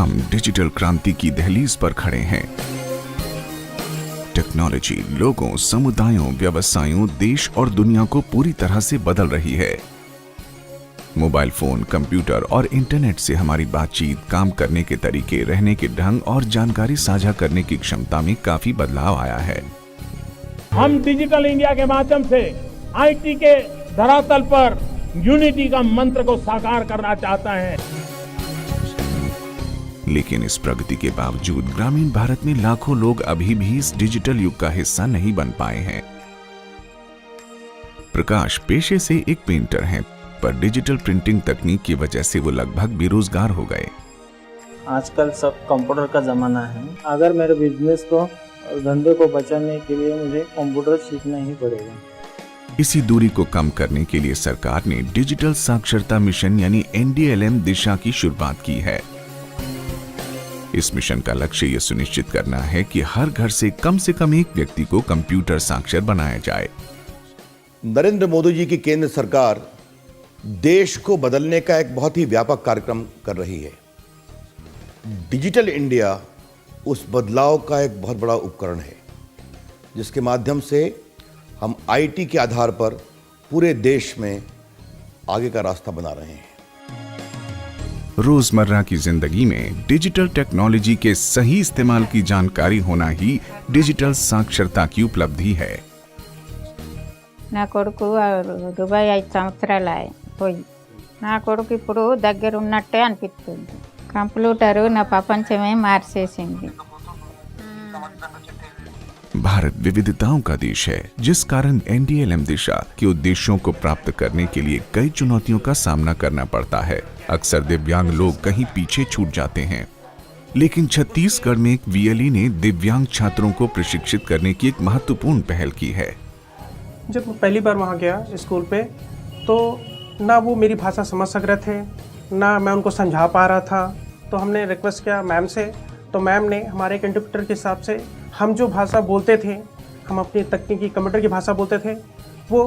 हम डिजिटल क्रांति की दहलीज पर खड़े हैं। टेक्नोलॉजी लोगों, समुदायों, व्यवसायों, देश और दुनिया को पूरी तरह से बदल रही है। मोबाइल फोन, कंप्यूटर और इंटरनेट से हमारी बातचीत, काम करने के तरीके, रहने के ढंग और जानकारी साझा करने की क्षमता में काफी बदलाव आया है। हम डिजिटल इंडिया के माध्यम से आईटी के धरातल पर यूनिटी का मंत्र को साकार करना चाहता है। लेकिन इस प्रगति के बावजूद ग्रामीण भारत में लाखों लोग अभी भी इस डिजिटल युग का हिस्सा नहीं बन पाए हैं। प्रकाश पेशे से एक पेंटर हैं, पर डिजिटल प्रिंटिंग तकनीक की वजह से वो लगभग बेरोजगार हो गए। आजकल सब कंप्यूटर का ज़माना है। अगर मेरे बिजनेस को और धंधे को बचाने के लिए मुझे कंप्यूटर सीखना ही पड़ेगा। इसी दूरी को कम करने के लिए सरकार ने डिजिटल साक्षरता मिशन यानी NDLM दिशा की शुरुआत की है। इस मिशन का लक्ष्य ये सुनिश्चित करना है कि हर घर से कम एक व्यक्ति को कंप्यूटर साक्षर बनाया जाए। नरेंद्र मोदी जी की केंद्र सरकार देश को बदलने का एक बहुत ही व्यापक कार्यक्रम कर रही है। डिजिटल इंडिया उस बदलाव का एक बहुत बड़ा उपकरण है, जिसके माध्यम से हम IT के आधार पर पूरे देश में आगे का रास्ता बना रहे हैं। रोजमर्रा की जिंदगी में डिजिटल टेक्नोलॉजी के सही इस्तेमाल की जानकारी होना ही डिजिटल साक्षरता की उपलब्धि है। నా కొడుకు దుబాయ్ 5 సంవత్సరాలు పోయి నా కొడుకు ఇప్పుడు దగ్గర ఉన్నట్టే అనిపిస్తుంది. కంప్యూటర్ నా ప్రపంచమే మార్చేసింది. भारत विविधताओं का देश है, जिस कारण NDLM दिशा के उद्देश्यों को प्राप्त करने के लिए कई चुनौतियों का सामना करना पड़ता है। अक्सर दिव्यांग लोग कहीं पीछे छूट जाते हैं, लेकिन छत्तीसगढ़ में एक VLE ने दिव्यांग छात्रों को प्रशिक्षित करने की एक महत्वपूर्ण पहल की है। जब मैं पहली बार वहाँ गया स्कूल पे, तो ना वो मेरी भाषा समझ सक रहे थे, ना मैं उनको समझा पा रहा था। तो हमने रिक्वेस्ट किया मैम से, तो मैम ने हमारे कंप्यूटर के हिसाब से हम जो भाषा बोलते थे, हम अपनी तकनीकी कंप्यूटर की भाषा बोलते थे, वो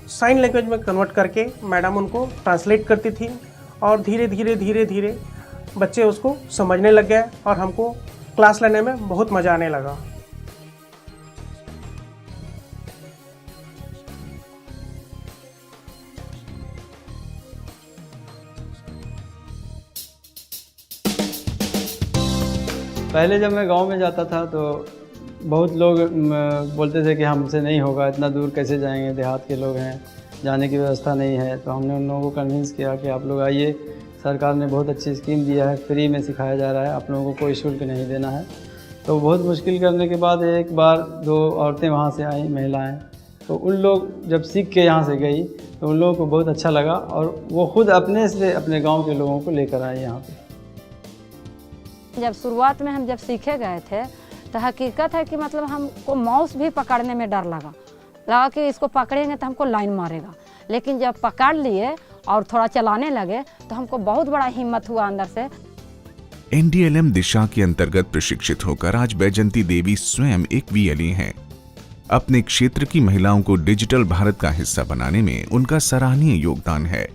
साइन लैंग्वेज में कन्वर्ट करके मैडम उनको ट्रांसलेट करती थी और धीरे धीरे बच्चे उसको समझने लग गए और हमको क्लास लेने में बहुत मज़ा आने लगा। पहले जब मैं गांव में जाता था तो बहुत लोग बोलते थे कि हमसे नहीं होगा, इतना दूर कैसे जाएंगे, देहात के लोग हैं, जाने की व्यवस्था नहीं है। तो हमने उन लोगों को कन्विंस किया कि आप लोग आइए, सरकार ने बहुत अच्छी स्कीम दिया है, फ्री में सिखाया जा रहा है, आप लोगों को कोई शुल्क नहीं देना है। तो बहुत मुश्किल करने के बाद एक बार 2 औरतें वहाँ से आई, महिलाएँ, तो उन लोग जब सीख के यहाँ से गई तो उन लोगों को बहुत अच्छा लगा और वो खुद अपने से अपने गाँव के लोगों को लेकर आए यहाँ पर। जब शुरुआत में हम जब सीखे गए थे तो हकीकत है कि मतलब हमको माउस भी पकड़ने में डर लगा कि इसको पकड़ेंगे तो हमको लाइन मारेगा। लेकिन जब पकड़ लिए और थोड़ा चलाने लगे तो हमको बहुत बड़ा हिम्मत हुआ अंदर से। NDLM दिशा के अंतर्गत प्रशिक्षित होकर आज बैजंती देवी स्वयं एक VLE हैं। अपने क्षेत्र की महिलाओं को डिजिटल भारत का हिस्सा बनाने में उनका सराहनीय योगदान है।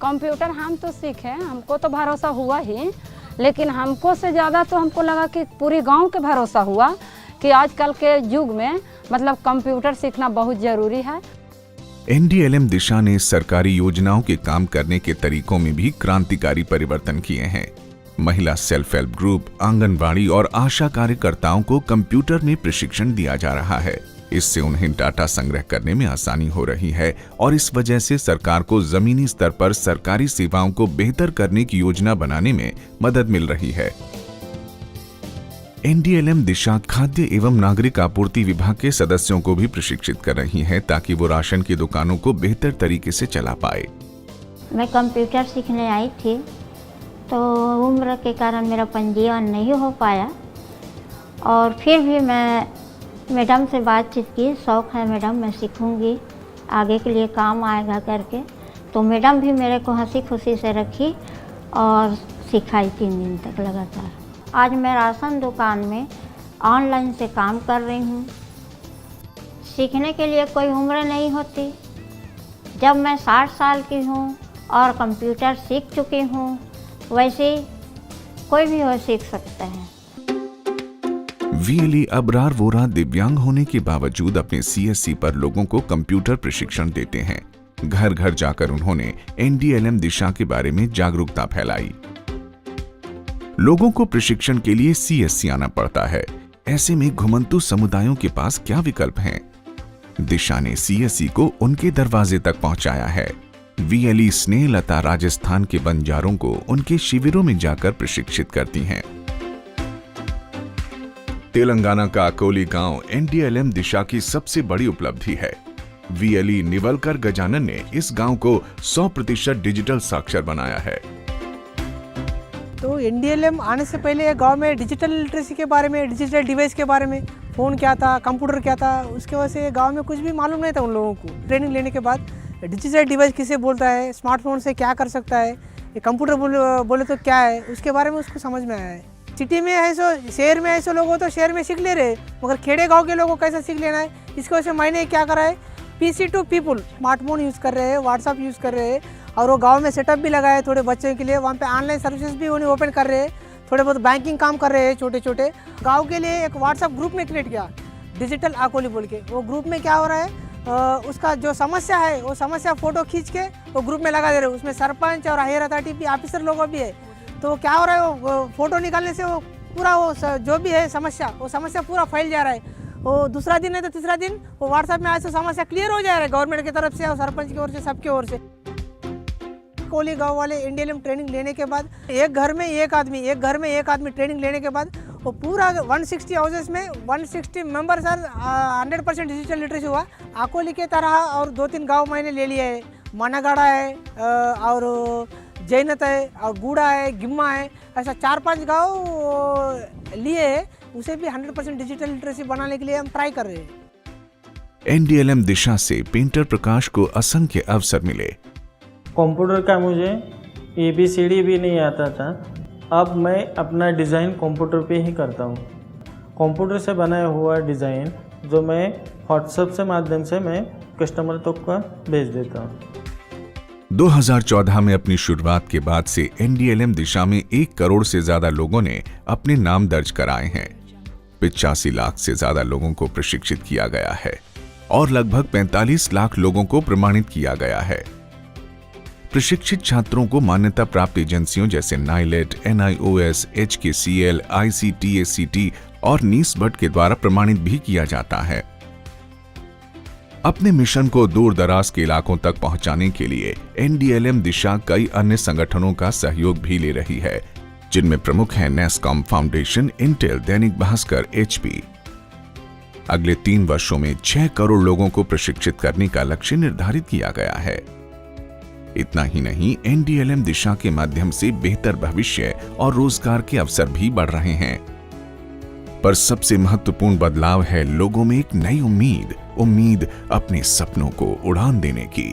कंप्यूटर हम तो सीखे, हमको तो भरोसा हुआ ही, लेकिन हमको से ज़्यादा तो हमको लगा कि पूरे गांव के भरोसा हुआ कि आजकल के युग में मतलब कंप्यूटर सीखना बहुत ज़रूरी है। NDLM दिशा ने सरकारी योजनाओं के काम करने के तरीकों में भी क्रांतिकारी परिवर्तन किए हैं। महिला सेल्फ हेल्प ग्रुप, आंगनबाड़ी और आशा कार्यकर्ताओं को कंप्यूटर में प्रशिक्षण दिया जा रहा है। इससे उन्हें डाटा संग्रह करने में आसानी हो रही है और इस वजह से सरकार को जमीनी स्तर पर सरकारी सेवाओं को बेहतर करने की योजना बनाने में मदद मिल रही है। NDLM दिशा खाद्य एवं नागरिक आपूर्ति विभाग के सदस्यों को भी प्रशिक्षित कर रही है, ताकि वो राशन की दुकानों को बेहतर तरीके से चला पाए। मैं कंप्यूटर सीखने आई थी, तो उम्र के कारण मेरा पंजीयन नहीं हो पाया और फिर भी मैं मैडम से बातचीत की, शौक़ है मैडम मैं सीखूंगी, आगे के लिए काम आएगा करके। तो मैडम भी मेरे को हंसी खुशी से रखी और सिखाई 3 दिन तक लगातार। आज मैं राशन दुकान में ऑनलाइन से काम कर रही हूँ। सीखने के लिए कोई उम्र नहीं होती। जब मैं 60 साल की हूँ और कंप्यूटर सीख चुकी हूँ, वैसे कोई भी हो सीख सकता है। वीएलई अबरार वोरा दिव्यांग होने के बावजूद अपने सीएससी पर लोगों को कंप्यूटर प्रशिक्षण देते हैं। घर घर जाकर उन्होंने एनडीएलएम दिशा के बारे में जागरूकता फैलाई। लोगों को प्रशिक्षण के लिए सीएससी आना पड़ता है। ऐसे में घुमंतु समुदायों के पास क्या विकल्प हैं? दिशा ने सीएससी को उनके दरवाजे तक पहुंचाया है। वीएलई स्नेहलता राजस्थान के बंजारों को उनके शिविरों में जाकर प्रशिक्षित करती हैं। तेलंगाना का अकोली गांव एनडीएलएम दिशा की सबसे बड़ी उपलब्धि है। वीएलई निवलकर गजानन ने इस गांव को 100% डिजिटल साक्षर बनाया है। तो एनडीएलएम आने से पहले गांव में डिजिटल लिटरेसी के बारे में, डिजिटल डिवाइस के बारे में, फ़ोन क्या था, कंप्यूटर क्या था, उसके वजह से गांव में कुछ भी मालूम नहीं था उन लोगों को। ट्रेनिंग लेने के बाद डिजिटल डिवाइस किसे बोलता है, स्मार्टफोन से क्या कर सकता है, ये कंप्यूटर बोले तो क्या है, उसके बारे में उसको समझ में आया है। सिटी में है सो, शहर में ऐसे लोग हो तो शहर में सीख ले रहे, मगर खेड़े गाँव के लोगों को कैसे सीख लेना है, इसकी वजह से मैंने क्या करा है, PC to people smartphone use कर रहे हैं, व्हाट्सअप यूज़ कर रहे हैं, और वो गांव में सेटअप भी लगाए थोड़े बच्चों के लिए। वहाँ पे ऑनलाइन सर्विसेज भी उन्हें ओपन कर रहे हैं, थोड़े बहुत बैंकिंग काम कर रहे हैं छोटे छोटे। गांव के लिए एक व्हाट्सअप ग्रुप में क्रिएट किया, डिजिटल अकोली बोल के। वो ग्रुप में क्या हो रहा है, उसका जो समस्या है वो समस्या फ़ोटो खींच के वो ग्रुप में लगा दे रहे हैं। उसमें सरपंच और हायर अथॉरिटी भी ऑफिसर लोग भी है। तो क्या हो रहा है, वो फ़ोटो निकालने से वो पूरा वो जो भी है समस्या, वो समस्या पूरा फैल जा रहा है। वो दूसरा दिन है तो तीसरा दिन वो व्हाट्सएप में आज से समस्या क्लियर हो जा रहा है, गवर्नमेंट की तरफ से और सरपंच की ओर से, सबकी ओर से। कोली गांव वाले एनडीएलएम ट्रेनिंग लेने के बाद एक घर में एक आदमी ट्रेनिंग लेने के बाद वो पूरा 160 हाउसेस में 160 मेंबर्स 100% डिजिटल लिटरेसी हुआ। अकोली के तरह और 2-3 गांव मैंने ले लिए है, मानागाड़ा है और जैनत है और गूड़ा है, गिम्मा है, ऐसा 4-5 गांव लिए है। उसे भी 100% डिजिटल लिटरेसी बनाने के लिए हम ट्राई कर रहे हैं। एनडीएलएम दिशा से पेंटर प्रकाश को असंख्य अवसर मिले। कंप्यूटर का मुझे ABCD भी नहीं आता था। अब मैं अपना डिज़ाइन कंप्यूटर पे ही करता हूँ। कंप्यूटर से बनाया हुआ डिज़ाइन जो मैं व्हाट्सएप से माध्यम से मैं कस्टमर तक का भेज देता हूँ। 2014 में अपनी शुरुआत के बाद से एनडीएलएम दिशा में 1 करोड़ से ज्यादा लोगों ने अपने नाम दर्ज कराए हैं। 85 लाख से ज्यादा लोगों को प्रशिक्षित किया गया है और लगभग 45 लाख लोगों को प्रमाणित किया गया है। प्रशिक्षित छात्रों को मान्यता प्राप्त एजेंसियों जैसे नाइलेट, NIOS, HKCL, ICTACT और नीसबट के द्वारा प्रमाणित भी किया जाता है। अपने मिशन को दूर दराज के इलाकों तक पहुंचाने के लिए एनडीएलएम दिशा कई अन्य संगठनों का सहयोग भी ले रही है, जिनमें प्रमुख हैं NASSCOM foundation, Intel, Dainik Bhaskar, HP। अगले 3 वर्षों में 6 करोड़ लोगों को प्रशिक्षित करने का लक्ष्य निर्धारित किया गया है। इतना ही नहीं, एनडीएलएम दिशा के माध्यम से बेहतर भविष्य और रोजगार के अवसर भी बढ़ रहे हैं। पर सबसे महत्वपूर्ण बदलाव है लोगों में एक नई उम्मीद अपने सपनों को उड़ान देने की।